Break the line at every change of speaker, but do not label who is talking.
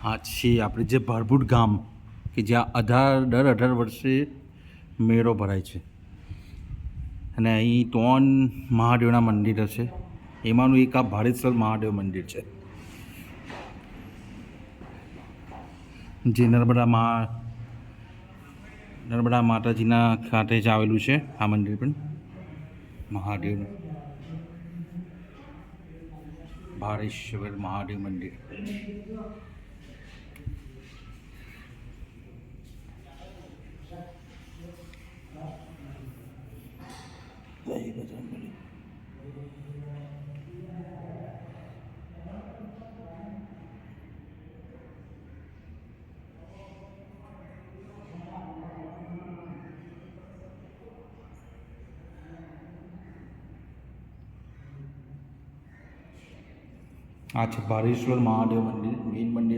આ છે આપણે જે ભરભૂટ ગામ કે જ્યાં દર 18 વર્ષે મેળો ભરાય છે અને અહીં 3 મહાદેવના મંદિર છે. એમાંનું એક આ ભાડેશ્વર મહાદેવ મંદિર છે જે નર્મદા માતાજીના ખાતે જ આવેલું છે. આ મંદિર પણ મહાદેવનું ભાડેશ્વર મહાદેવ મંદિર. આ છે ભાડેશ્વર મહાદેવ મંદિર. મેઇન મંદિર